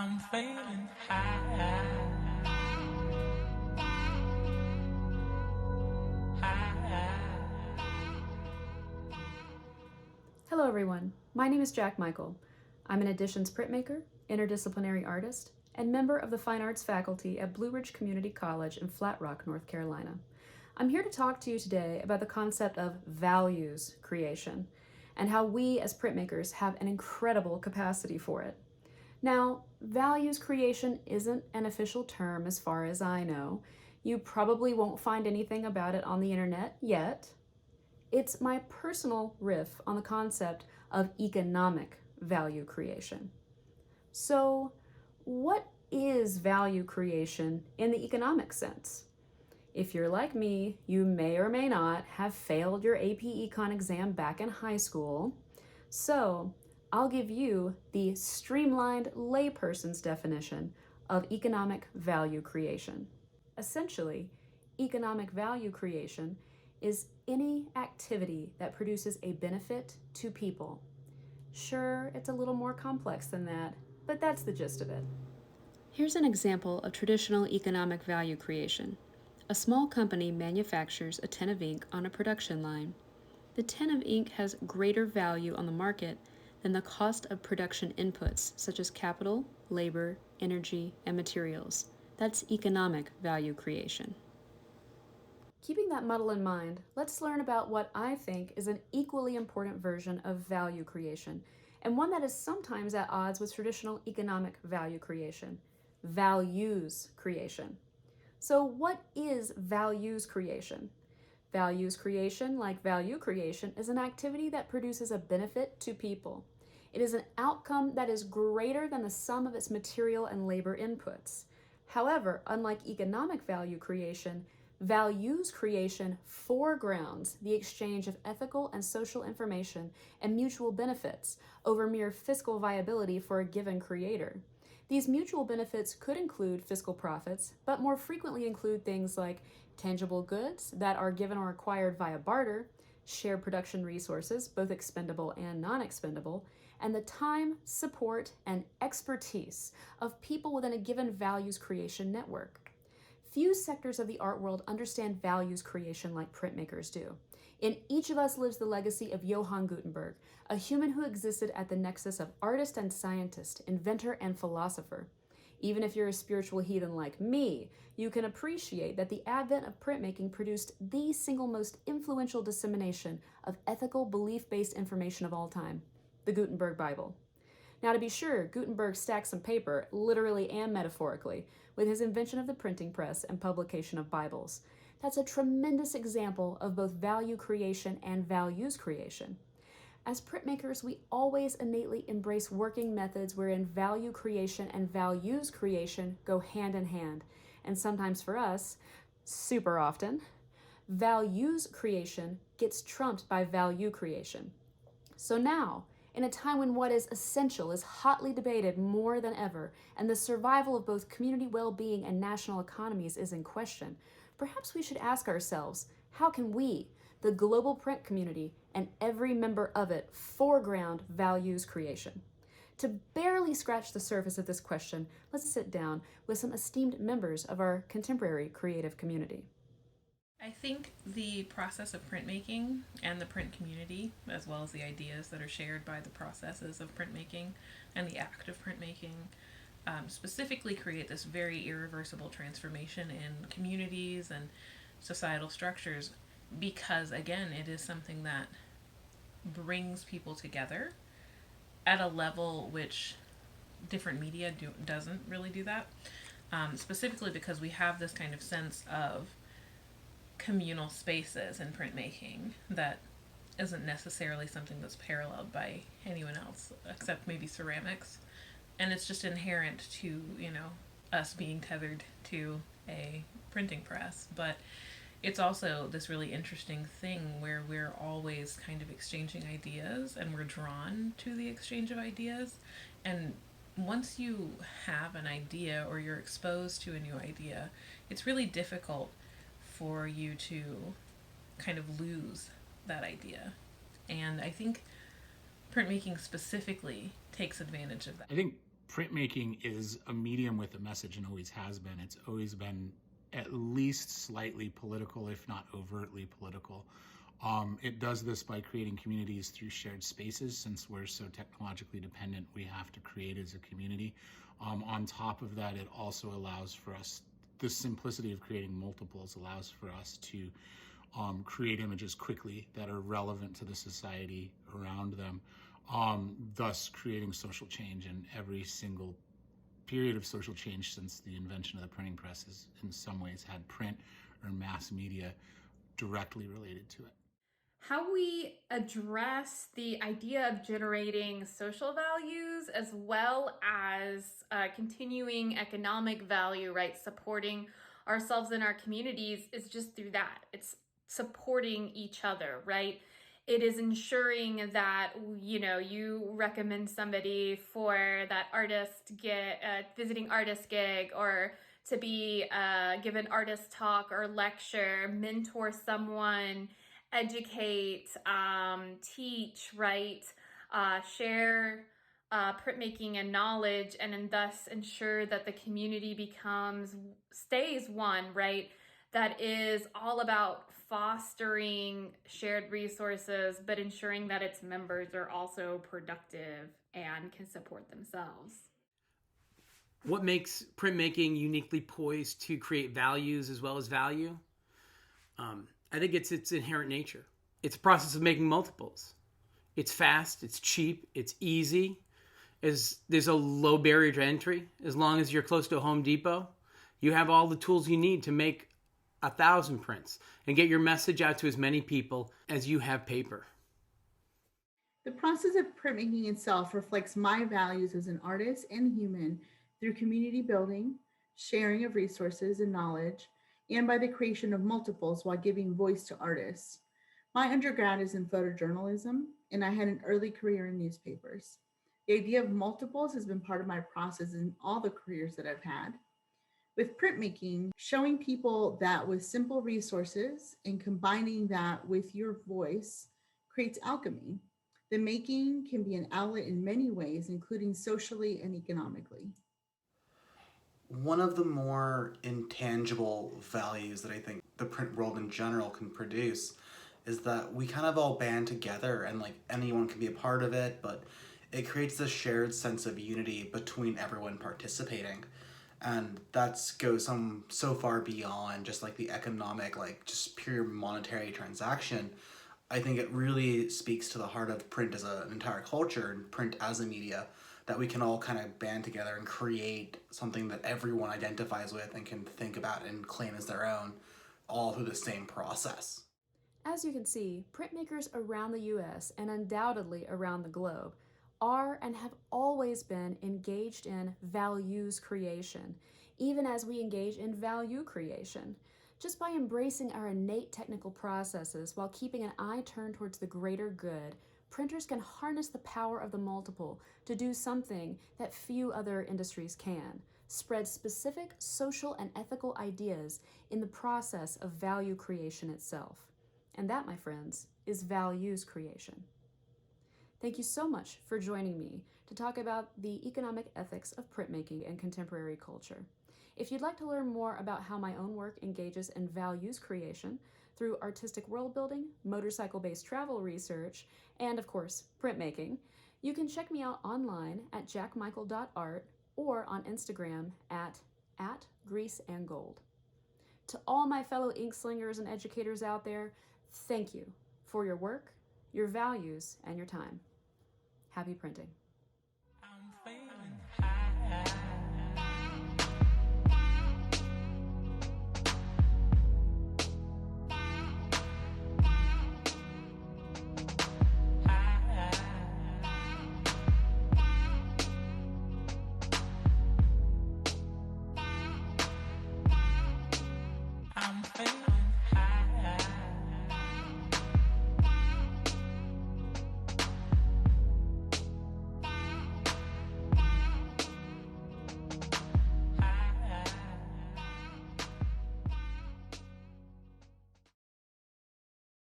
I'm feeling high. Hello everyone, my name is Jack Michael. I'm an Editions printmaker, interdisciplinary artist, and member of the Fine Arts faculty at Blue Ridge Community College in Flat Rock, North Carolina. I'm here to talk to you today about the concept of values creation and how we as printmakers have an incredible capacity for it. Now, values creation isn't an official term as far as I know. You probably won't find anything about it on the internet yet. It's my personal riff on the concept of economic value creation. So, what is value creation in the economic sense? If you're like me, you may or may not have failed your AP Econ exam back in high school. So, I'll give you the streamlined layperson's definition of economic value creation. Essentially, economic value creation is any activity that produces a benefit to people. Sure, it's a little more complex than that, but that's the gist of it. Here's an example of traditional economic value creation. A small company manufactures a tin of ink on a production line. The tin of ink has greater value on the market than the cost of production inputs such as capital, labor, energy, and materials. That's economic value creation. Keeping that muddle in mind, let's learn about what I think is an equally important version of value creation, and one that is sometimes at odds with traditional economic value creation: values creation. So, what is values creation? Values creation, like value creation, is an activity that produces a benefit to people. It is an outcome that is greater than the sum of its material and labor inputs. However, unlike economic value creation, values creation foregrounds the exchange of ethical and social information and mutual benefits over mere fiscal viability for a given creator. These mutual benefits could include fiscal profits, but more frequently include things like tangible goods that are given or acquired via barter, shared production resources, both expendable and non-expendable, and the time, support, and expertise of people within a given values creation network. Few sectors of the art world understand values creation like printmakers do. In each of us lives the legacy of Johann Gutenberg, a human who existed at the nexus of artist and scientist, inventor and philosopher. Even if you're a spiritual heathen like me, you can appreciate that the advent of printmaking produced the single most influential dissemination of ethical, belief-based information of all time: the Gutenberg Bible. Now, to be sure, Gutenberg stacked some paper, literally and metaphorically, with his invention of the printing press and publication of Bibles. That's a tremendous example of both value creation and values creation. As printmakers, we always innately embrace working methods wherein value creation and values creation go hand in hand. And sometimes for us, super often, values creation gets trumped by value creation. So now, in a time when what is essential is hotly debated more than ever, and the survival of both community well-being and national economies is in question, perhaps we should ask ourselves, how can we, the global print community, and every member of it, foreground values creation? To barely scratch the surface of this question, let's sit down with some esteemed members of our contemporary creative community. I think the process of printmaking and the print community, as well as the ideas that are shared by the processes of printmaking and the act of printmaking, specifically create this very irreversible transformation in communities and societal structures because, again, it is something that brings people together at a level which different media doesn't really do that. Specifically because we have this kind of sense of communal spaces in printmaking that isn't necessarily something that's paralleled by anyone else except maybe ceramics, and it's just inherent to us being tethered to a printing press. But it's also this really interesting thing where we're always kind of exchanging ideas and we're drawn to the exchange of ideas. And once you have an idea or you're exposed to a new idea, it's really difficult for you to kind of lose that idea. And I think printmaking specifically takes advantage of that. I think printmaking is a medium with a message and always has been. It's always been at least slightly political, if not overtly political. It does this by creating communities through shared spaces. Since we're so technologically dependent, we have to create as a community. On top of that, it also allows for us, the simplicity of creating multiples allows for us to create images quickly that are relevant to the society around them, thus creating social change. And every single period of social change since the invention of the printing press has in some ways had print or mass media directly related to it. How we address the idea of generating social values as well as continuing economic value, right? Supporting ourselves and our communities is just through that. It's supporting each other, right? It is ensuring that, you know, you recommend somebody for that artist visiting artist gig, or to be give an artist talk or lecture, mentor someone, educate, teach, right? Share printmaking and knowledge, and thus ensure that the community stays one, right? That is all about fostering shared resources, but ensuring that its members are also productive and can support themselves. What makes printmaking uniquely poised to create values as well as value? I think it's its inherent nature. It's a process of making multiples. It's fast, it's cheap, it's easy. There's a low barrier to entry. As long as you're close to a Home Depot, you have all the tools you need to make 1,000 prints and get your message out to as many people as you have paper. The process of printmaking itself reflects my values as an artist and human through community building, sharing of resources and knowledge, and by the creation of multiples while giving voice to artists. My undergrad is in photojournalism, and I had an early career in newspapers. The idea of multiples has been part of my process in all the careers that I've had. With printmaking, showing people that with simple resources and combining that with your voice creates alchemy. The making can be an outlet in many ways, including socially and economically. One of the more intangible values that I think the print world in general can produce is that we kind of all band together, and like anyone can be a part of it, but it creates this shared sense of unity between everyone participating. And that goes so far beyond just like the economic, like just pure monetary transaction. I think it really speaks to the heart of print as an entire culture and print as a media, that we can all kind of band together and create something that everyone identifies with and can think about and claim as their own, all through the same process. As you can see, printmakers around the US and undoubtedly around the globe are and have always been engaged in values creation, even as we engage in value creation. Just by embracing our innate technical processes while keeping an eye turned towards the greater good, printers can harness the power of the multiple to do something that few other industries can: spread specific social and ethical ideas in the process of value creation itself. And that, my friends, is values creation. Thank you so much for joining me to talk about the economic ethics of printmaking and contemporary culture. If you'd like to learn more about how my own work engages in values creation through artistic world building, motorcycle-based travel research, and of course, printmaking, you can check me out online at jackmichael.art or on Instagram at greaseandgold. To all my fellow ink slingers and educators out there, thank you for your work, your values, and your time. Happy printing. I'm fading.